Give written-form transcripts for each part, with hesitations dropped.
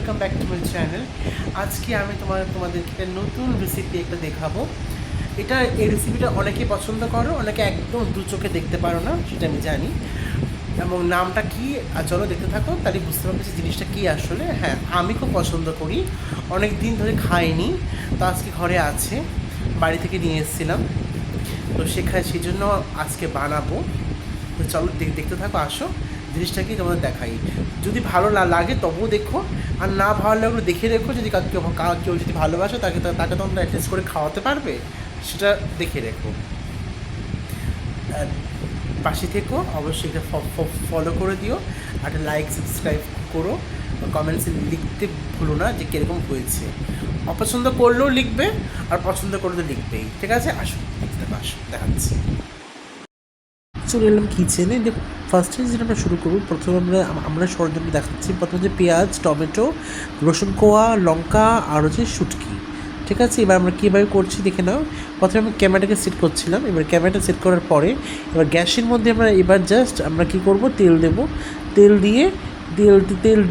Welcome back to my channel. আজকে আমি তোমাদেরকে নতুন রেসিপি একটা দেখাবো। এই রেসিপিটা অনেকেই পছন্দ করো, অনেকে একদম দু চোখে দেখতে পারো না, সেটা আমি জানি। এবং নামটা কি চলো দেখতে থাকো, তাহলে বুঝতে পারবে যে জিনিসটা কী আসলে। হ্যাঁ, আমি খুব পছন্দ করি, অনেক দিন ধরে খাইনি, তো আজকে ঘরে আছে, বাড়ি থেকে নিয়ে এসেছিলাম, তো সেই জন্য আজকে বানাবো। তো চলো দেখতে থাকো, আসো জিনিসটাকে তোমাদের দেখাই। যদি ভালো না লাগে তবুও দেখো, আর না ভালো লাগলে দেখে রেখো। যদি কেউ যদি ভালোবাসো তাকে তোমরা অ্যাটলিস্ট করে খাওয়াতে পারবে, সেটা দেখে রেখো। পাশে থেকো, অবশ্যই এটা ফলো করে দিও, আর একটা লাইক সাবস্ক্রাইব করো, কমেন্টসে লিখতে ভুলো না যে কীরকম হয়েছে। অপছন্দ করলেও লিখবে, আর পছন্দ করলেও লিখবেই, ঠিক আছে? আসো দেখতে আসো, দেখাচ্ছি। চলে এলাম কিচেনে। দেখো, ফার্স্টে যেটা আমরা শুরু করবো, প্রথমে আমরা সরঞ্জাম দেখাচ্ছি। প্রথমে হচ্ছে পেঁয়াজ, টমেটো, রসুন কোয়া, লঙ্কা আর হচ্ছে শুটকি, ঠিক আছে? এবার আমরা কীভাবে করছি দেখে নাও। প্রথমে আমি ক্যামেরাটাকে সেট করছিলাম, এবার ক্যামেরাটা সেট করার পরে এবার গ্যাসের মধ্যে এবার জাস্ট আমরা কী করবো, তেল দেবো। তেল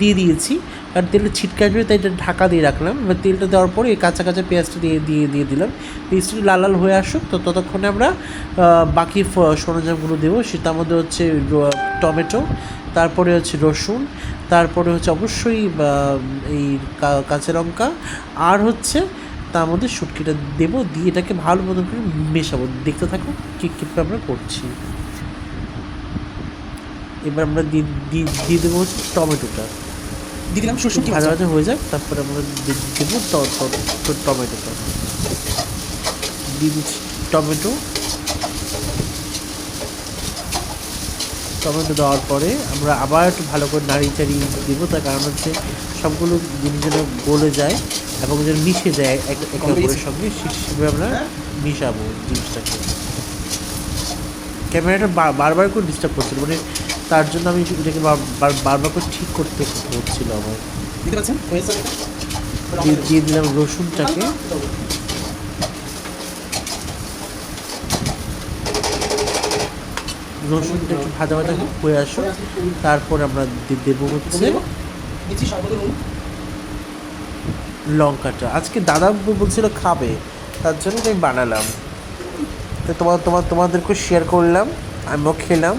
দিয়ে দিয়েছি, কারণ তেলটা ছিটকে আসবে, তাই এটা ঢাকা দিয়ে রাখলাম। এবার তেলটা দেওয়ার পরে এই কাঁচা পেঁয়াজটা দিয়ে দিলাম। পেঁয়াজটা লাল লাল হয়ে আসুক, তো ততক্ষণে আমরা বাকি সরঞ্জামগুলো দেবো। সেটার মধ্যে হচ্ছে টমেটো, তারপরে হচ্ছে রসুন, তারপরে হচ্ছে অবশ্যই এই কাঁচা লঙ্কা, আর হচ্ছে তার মধ্যে শুটকিটা দেবো, দিয়ে এটাকে ভালো মতন করে মেশাবো। দেখতে থাকো কীভাবে আমরা করছি। এবার আমরা দিয়ে দেবো হচ্ছে টমেটোটা, দিয়ে দিলাম। শুটকি ভাজা হয়ে যাক, তারপরে আমরা দেবো টমেটোটা। দিয়ে দিচ্ছি টমেটো দেওয়ার পরে আমরা আবার একটু ভালো করে নাড়িয়ে দেবো, তার কারণ হচ্ছে সবগুলো জিনিস যেন গলে যায় এবং যেন মিশে যায় একে অপরের সঙ্গে, সেভাবে আমরা মিশাবো জিনিসটাকে। ক্যামেরাটা বারবার করে ডিস্টার্ব করছিল, মানে তার জন্য আমি এটাকে বারবার করে ঠিক করতে হচ্ছিল আমার। দিয়ে দিলাম রসুনটাকে, রসুনটা একটু ভাজা হয়ে আসো, তারপর আমরা দেবো হচ্ছে লঙ্কাটা। আজকে দাদা বলছিল খাবে, তার জন্য আমি বানালাম, তো তোমাদেরকে শেয়ার করলাম, আমিও খেলাম।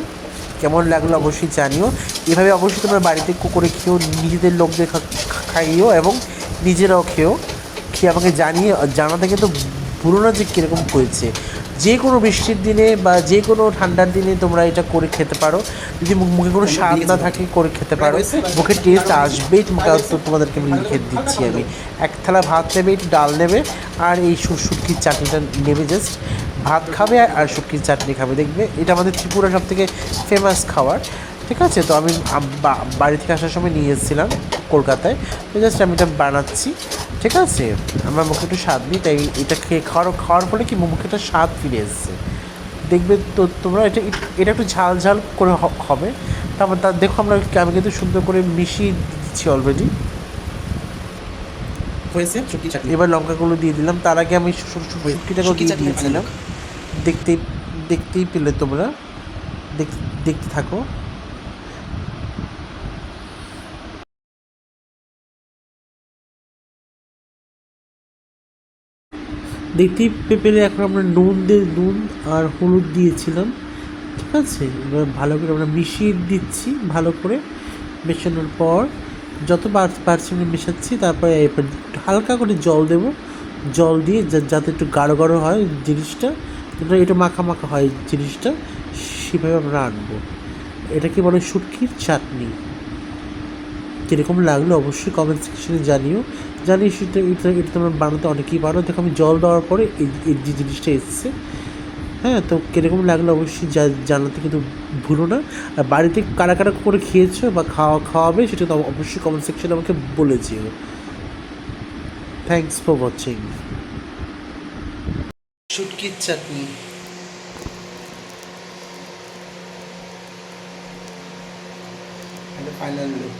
কেমন লাগলো অবশ্যই জানিও। এভাবে অবশ্যই তোমরা বাড়িতে করে খেয়েও, নিজেদের লোকদের খাইও এবং নিজেরাও খেয়ে আমাকে জানাতে কিন্তু ভুলো না যে কীরকম হয়েছে। যে কোনো বৃষ্টির দিনে বা যে কোনো ঠান্ডার দিনে তোমরা এটা করে খেতে পারো। যদি মুখে কোনো স্বাদ না থাকে, করে খেতে পারো, মুখে টেস্ট আসবেই। তোমাদেরকে আমি লিখে দিচ্ছি। আমি এক থালা ভাত নেবে, একটু ডাল নেবে, আর এই শুটকির চাটনিটা নেবে। জাস্ট ভাত খাবে আর শুটকির চাটনি খাবে, দেখবে এটা আমাদের ত্রিপুরা সব থেকে ফেমাস খাবার, ঠিক আছে? তো আমি বাড়ি থেকে আসার সময় নিয়ে এসেছিলাম কলকাতায়, তো জাস্ট আমি এটা বানাচ্ছি, ঠিক আছে? আমার মুখে একটু স্বাদ নিই, তাই এটা খাওয়ার ফলে কি মুখে একটা স্বাদ ফিরে এসছে, দেখবে। তো তোমরা এটা একটু ঝাল ঝাল করে হবে। তারপর দেখো আমি কিন্তু সুন্দর করে মিশিয়ে দিচ্ছি অলরেডি হয়েছে। এবার লঙ্কাগুলো দিয়ে দিলাম, তার আগে আমি শুটকিটাকেও দিয়ে দিয়েছিলাম। দেখতেই পেলে তোমরা, দেখতে থাকো। দেখতেই পেলে এখন আমরা নুন আর হলুদ দিয়েছিলাম, ঠিক আছে? এবার ভালো করে আমরা মিশিয়ে দিচ্ছি, ভালো করে মেশানোর পর যত পারছি আমরা মেশাচ্ছি। তারপরে এরপর হালকা করে জল দেব, জল দিয়ে যাতে একটু গাঢ় গাঢ় হয় জিনিসটা, একটু মাখা হয় জিনিসটা, সেভাবে আমরা আনবো। এটাকে বলে শুটকির চাটনি। কীরকম লাগলো অবশ্যই কমেন্ট সেকশনে জানিও। এটা তোমরা বানাতে অনেকেই পারো। দেখো, আমি জল দেওয়ার পরে এই যে জিনিসটা এসছে। হ্যাঁ, তো কীরকম লাগলো অবশ্যই জানাতে কিন্তু ভুলো না। আর বাড়িতে কারা করে খেয়েছো বা খাওয়াবে, সেটা তো অবশ্যই কমেন্ট সেকশনে আমাকে বলে যেও। Thanks for watching. শুটকির চাটনি, ফাইনাল লুক।